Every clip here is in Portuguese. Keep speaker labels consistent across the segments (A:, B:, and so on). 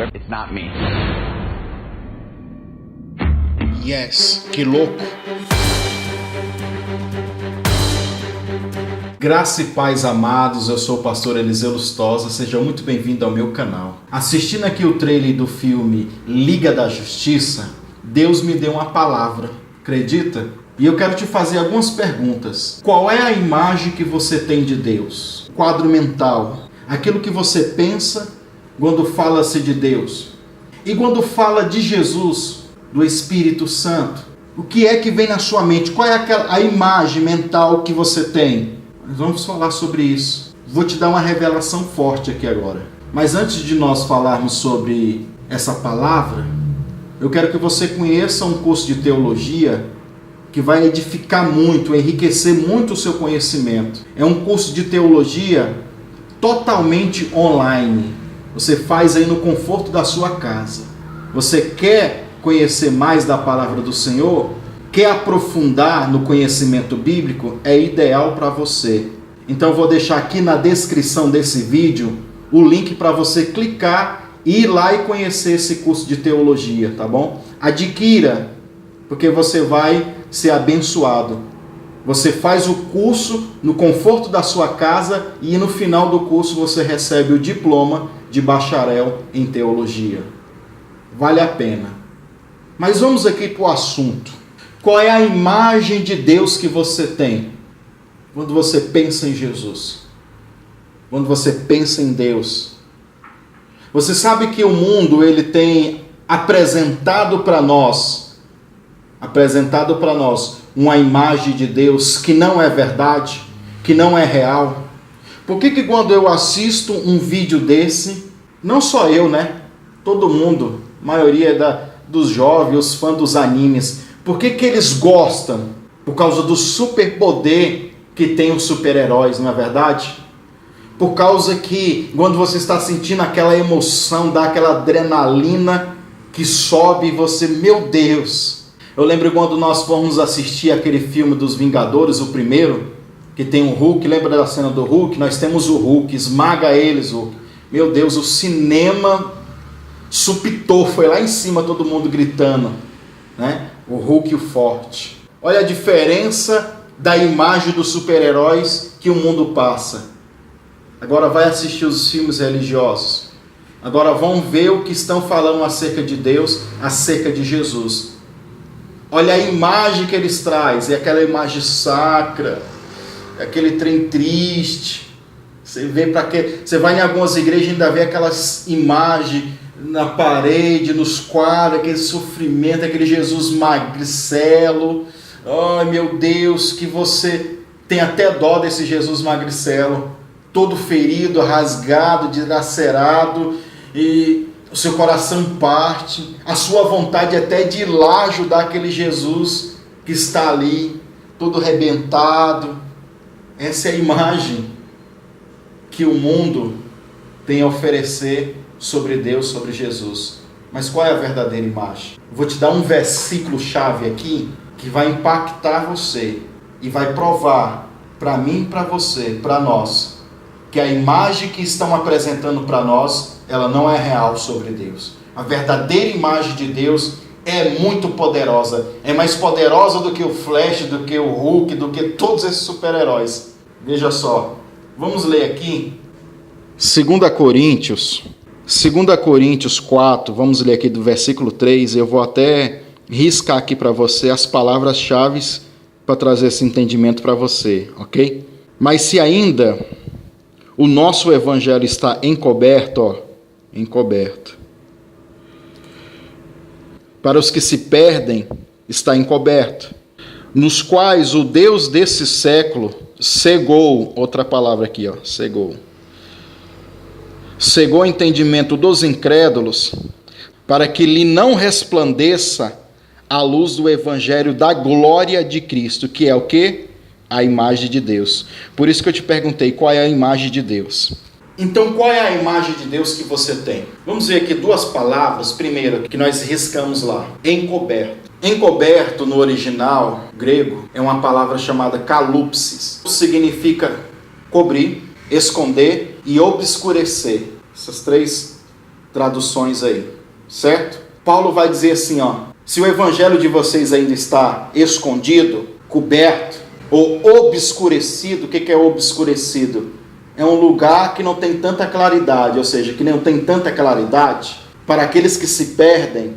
A: brother. It's not me.
B: Yes, que louco. Graça e paz, amados, eu sou o pastor Eliseu Lustosa, seja muito bem-vindo ao meu canal. Assistindo aqui o trailer do filme Liga da Justiça, Deus me deu uma palavra, acredita? E eu quero te fazer algumas perguntas. Qual é a imagem que você tem de Deus? Quadro mental, aquilo que você pensa quando fala-se de Deus. E quando fala de Jesus, do Espírito Santo, o que é que vem na sua mente? Qual é a imagem mental que você tem? Nós vamos falar sobre isso. Vou te dar uma revelação forte aqui agora. Mas antes de nós falarmos sobre essa palavra, eu quero que você conheça um curso de teologia que vai edificar muito, enriquecer muito o seu conhecimento. É um curso de teologia totalmente online. Você faz aí no conforto da sua casa. Você quer conhecer mais da palavra do Senhor? Quer aprofundar no conhecimento bíblico? É ideal para você. Então eu vou deixar aqui na descrição desse vídeo o link para você clicar e ir lá e conhecer esse curso de teologia, tá bom? Adquira, porque você vai ser abençoado. Você faz o curso no conforto da sua casa e no final do curso você recebe o diploma de bacharel em teologia. Vale a pena. Mas vamos aqui para o assunto. Qual é a imagem de Deus que você tem quando você pensa em Jesus? Quando você pensa em Deus? Você sabe que o mundo ele tem apresentado para nós uma imagem de Deus que não é verdade, que não é real. Por que quando eu assisto um vídeo desse, não só eu, né? Todo mundo, a maioria dos jovens, os fãs dos animes, por que eles gostam? Por causa do superpoder que tem os super-heróis, não é verdade? Por causa que quando você está sentindo aquela emoção, dá aquela adrenalina que sobe e você, meu Deus. Eu lembro quando nós fomos assistir aquele filme dos Vingadores, o primeiro, que tem o Hulk, lembra da cena do Hulk? Nós temos o Hulk, esmaga eles, Hulk. Meu Deus, o cinema supitou, foi lá em cima todo mundo gritando, né? O Hulk, o forte. Olha a diferença da imagem dos super-heróis que o mundo passa. Agora vai assistir os filmes religiosos. Agora vão ver o que estão falando acerca de Deus, acerca de Jesus. Olha a imagem que eles trazem, é aquela imagem sacra, aquele trem triste. Você vê para quê? Você vai em algumas igrejas e ainda vê aquelas imagens na parede, nos quadros, aquele sofrimento, aquele Jesus magricelo. Ai, meu Deus, que você tem até dó desse Jesus magricelo, todo ferido, rasgado, dilacerado, e o seu coração parte, a sua vontade até de ir lá ajudar aquele Jesus que está ali, todo arrebentado. Essa é a imagem que o mundo tem a oferecer sobre Deus, sobre Jesus. Mas qual é a verdadeira imagem? Vou te dar um versículo chave aqui que vai impactar você e vai provar para mim, para você, para nós, que a imagem que estão apresentando para nós, ela não é real sobre Deus. A verdadeira imagem de Deus é muito poderosa, é mais poderosa do que o Flash, do que o Hulk, do que todos esses super-heróis. Veja só, vamos ler aqui 2 Coríntios 4, vamos ler aqui do versículo 3, eu vou até riscar aqui para você as palavras-chave para trazer esse entendimento para você, ok? Mas se ainda o nosso evangelho está encoberto, para os que se perdem está encoberto, nos quais o Deus desse século cegou, outra palavra aqui, cegou o entendimento dos incrédulos, para que lhe não resplandeça a luz do evangelho da glória de Cristo, que é o quê? A imagem de Deus. Por isso que eu te perguntei, qual é a imagem de Deus? Então, qual é a imagem de Deus que você tem? Vamos ver aqui duas palavras. Primeiro, que nós riscamos lá. Encoberto. Encoberto, no original grego, é uma palavra chamada kalupsis. Significa cobrir, esconder e obscurecer. Essas três traduções aí, certo? Paulo vai dizer assim, se o evangelho de vocês ainda está escondido, coberto ou obscurecido, o que é obscurecido? É um lugar que não tem tanta claridade, ou seja, que não tem tanta claridade, para aqueles que se perdem,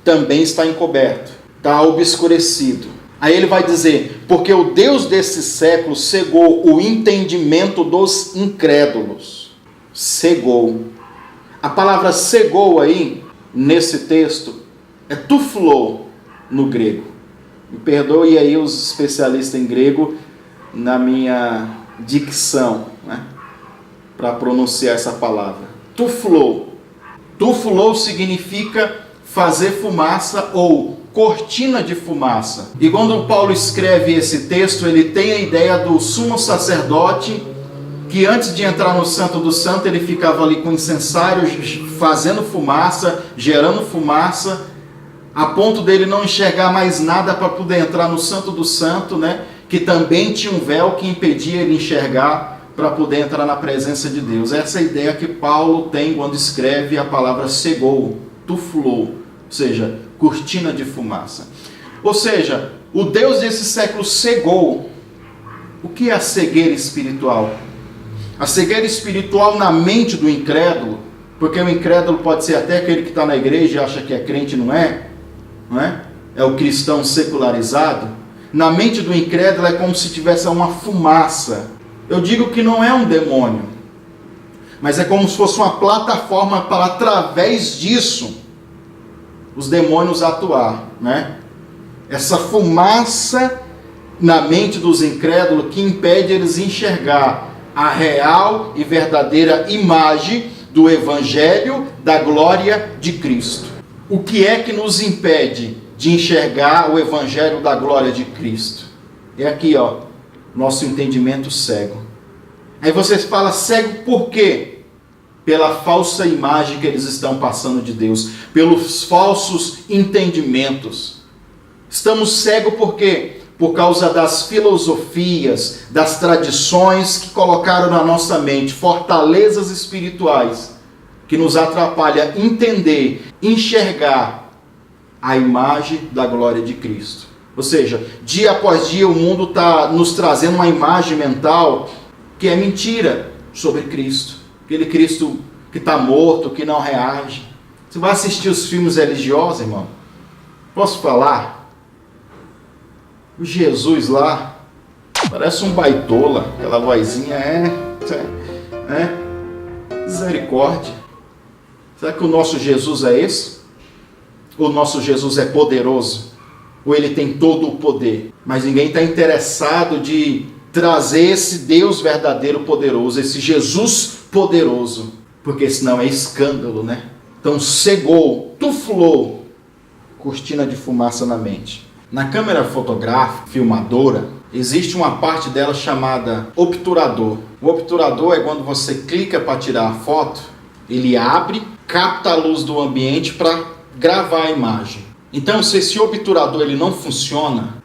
B: também está encoberto, está obscurecido. Aí ele vai dizer, porque o Deus desse século cegou o entendimento dos incrédulos. Cegou. A palavra cegou aí, nesse texto, é tuflou no grego. Me perdoe aí os especialistas em grego na minha dicção, né, para pronunciar essa palavra. Tuflou. Tuflou significa fazer fumaça ou cortina de fumaça. E quando Paulo escreve esse texto, ele tem a ideia do sumo sacerdote, que antes de entrar no Santo do Santo, ele ficava ali com incensário, fazendo fumaça, gerando fumaça, a ponto dele não enxergar mais nada para poder entrar no Santo do Santo, né? Que também tinha um véu que impedia ele enxergar para poder entrar na presença de Deus. Essa é a ideia que Paulo tem quando escreve a palavra cegou, tuflou, ou seja, cortina de fumaça. Ou seja, o Deus desse século cegou. O que é a cegueira espiritual? A cegueira espiritual na mente do incrédulo, porque o incrédulo pode ser até aquele que está na igreja e acha que é crente, não é? É o cristão secularizado. Na mente do incrédulo é como se tivesse uma fumaça. Eu digo que não é um demônio, mas é como se fosse uma plataforma para, através disso, os demônios atuar, né? Essa fumaça na mente dos incrédulos que impede eles enxergar a real e verdadeira imagem do Evangelho da glória de Cristo. O que é que nos impede de enxergar o Evangelho da glória de Cristo? É aqui, nosso entendimento cego. Aí vocês falam cego por quê? Pela falsa imagem que eles estão passando de Deus, pelos falsos entendimentos. Estamos cegos por quê? Por causa das filosofias, das tradições que colocaram na nossa mente, fortalezas espirituais, que nos atrapalham entender, enxergar a imagem da glória de Cristo. Ou seja, dia após dia o mundo está nos trazendo uma imagem mental que é mentira sobre Cristo. Aquele Cristo que está morto, que não reage. Você vai assistir os filmes religiosos, irmão? Posso falar? O Jesus lá parece um baitola. Aquela vozinha misericórdia. Será que o nosso Jesus é esse? Ou o nosso Jesus é poderoso? Ou ele tem todo o poder? Mas ninguém está interessado de trazer esse Deus verdadeiro poderoso, esse Jesus poderoso, porque senão é escândalo, né? Então cegou, tuflou, cortina de fumaça na mente. Na câmera fotográfica, filmadora, existe uma parte dela chamada obturador. O obturador é quando você clica para tirar a foto, ele abre, capta a luz do ambiente para gravar a imagem. Então, se esse obturador ele não funciona,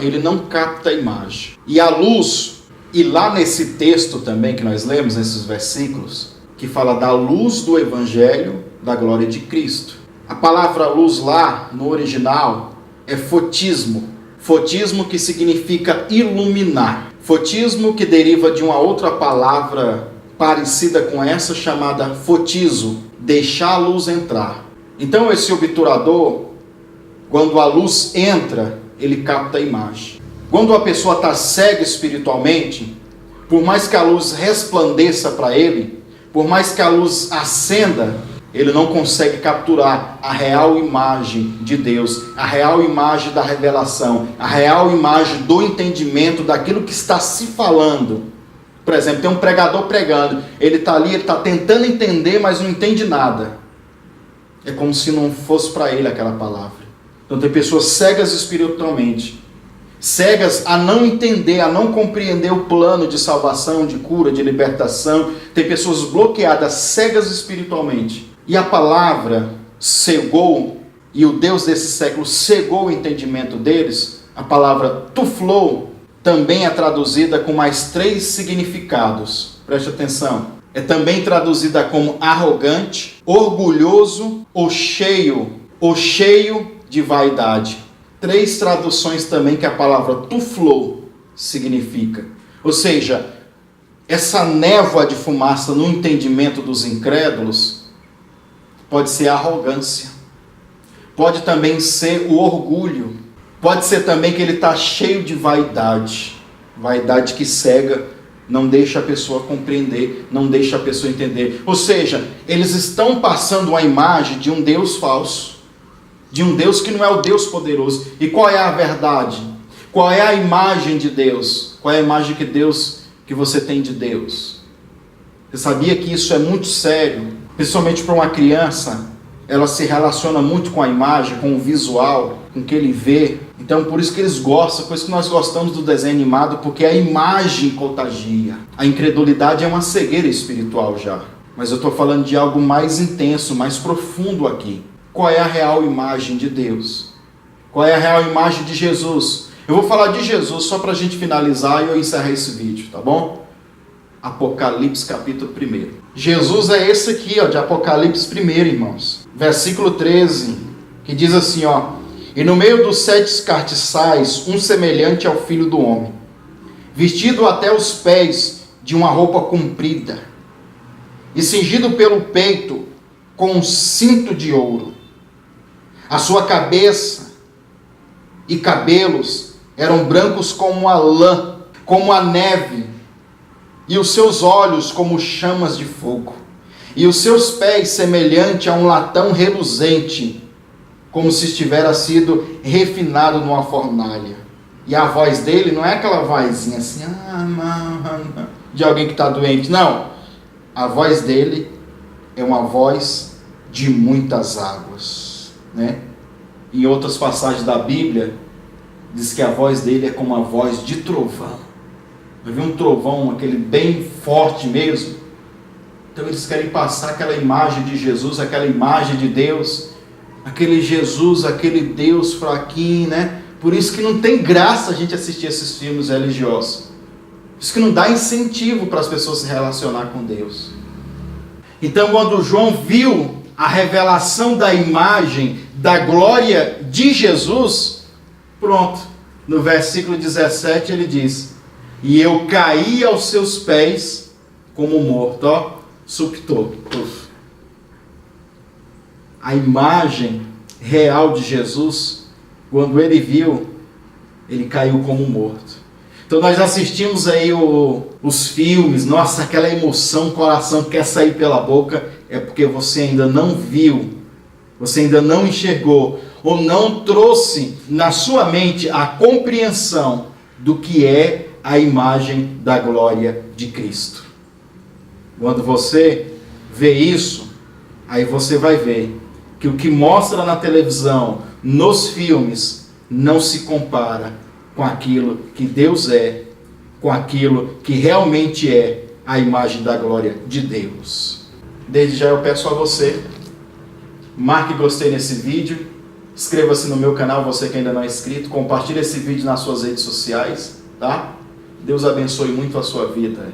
B: ele não capta a imagem. E a luz, e lá nesse texto também que nós lemos, nesses versículos, que fala da luz do Evangelho da glória de Cristo. A palavra luz lá, no original, é fotismo. Fotismo que significa iluminar. Fotismo que deriva de uma outra palavra parecida com essa, chamada fotizo, deixar a luz entrar. Então esse obturador, quando a luz entra, ele capta a imagem. Quando a pessoa está cega espiritualmente, por mais que a luz resplandeça para ele, por mais que a luz acenda, ele não consegue capturar a real imagem de Deus, a real imagem da revelação, a real imagem do entendimento daquilo que está se falando. Por exemplo, tem um pregador pregando, ele está ali, ele está tentando entender, mas não entende nada. É como se não fosse para ele aquela palavra. Então tem pessoas cegas espiritualmente, cegas a não entender, a não compreender o plano de salvação, de cura, de libertação. Tem pessoas bloqueadas, cegas espiritualmente. E a palavra cegou, e o Deus desse século cegou o entendimento deles. A palavra tuflou também é traduzida com mais 3 significados. Preste atenção. é também traduzida como arrogante, orgulhoso ou cheio de vaidade. 3 traduções também que a palavra tuflou significa. Ou seja, essa névoa de fumaça no entendimento dos incrédulos pode ser a arrogância, pode também ser o orgulho, pode ser também que ele está cheio de vaidade, vaidade que cega, não deixa a pessoa compreender, não deixa a pessoa entender. Ou seja, eles estão passando uma imagem de um Deus falso, de um Deus que não é o Deus poderoso. E qual é a verdade? Qual é a imagem de Deus? Qual é a imagem que você tem de Deus? Você sabia que isso é muito sério? Principalmente para uma criança, ela se relaciona muito com a imagem, com o visual, com o que ele vê. Então, por isso que eles gostam, por isso que nós gostamos do desenho animado, porque a imagem contagia. A incredulidade é uma cegueira espiritual já. Mas eu estou falando de algo mais intenso, mais profundo aqui. Qual é a real imagem de Deus? Qual é a real imagem de Jesus? Eu vou falar de Jesus só para a gente finalizar e eu encerrar esse vídeo, tá bom? Apocalipse capítulo 1. Jesus é esse aqui, ó, de Apocalipse 1, irmãos. Versículo 13, que diz assim, ó: e no meio dos 7 castiçais, um semelhante ao Filho do Homem, vestido até os pés de uma roupa comprida, e cingido pelo peito com um cinto de ouro. A sua cabeça e cabelos eram brancos como a lã, como a neve, e os seus olhos como chamas de fogo, e os seus pés semelhante a um latão reluzente, como se estivera sido refinado numa fornalha. E a voz dele não é aquela vozinha assim, de alguém que está doente, não. A voz dele é uma voz de muitas águas, né? Em outras passagens da Bíblia, diz que a voz dele é como a voz de trovão. Eu vi um trovão, aquele bem forte mesmo. Então eles querem passar aquela imagem de Jesus, aquela imagem de Deus, aquele Jesus, aquele Deus fraquinho, né? Por isso que não tem graça a gente assistir esses filmes religiosos. Por isso que não dá incentivo para as pessoas se relacionar com Deus. Então, quando João viu a revelação da imagem, da glória de Jesus, pronto, no versículo 17 ele diz: e eu caí aos seus pés como morto, ó, suptou. A imagem real de Jesus, quando ele viu, ele caiu como morto. Então nós assistimos aí os filmes, nossa, aquela emoção, o coração quer sair pela boca, é porque você ainda não viu, você ainda não enxergou, ou não trouxe na sua mente a compreensão do que é a imagem da glória de Cristo. Quando você vê isso, aí você vai ver que o que mostra na televisão, nos filmes, não se compara com aquilo que Deus é, com aquilo que realmente é a imagem da glória de Deus. Desde já eu peço a você, marque gostei nesse vídeo, inscreva-se no meu canal, você que ainda não é inscrito, compartilhe esse vídeo nas suas redes sociais, tá? Deus abençoe muito a sua vida.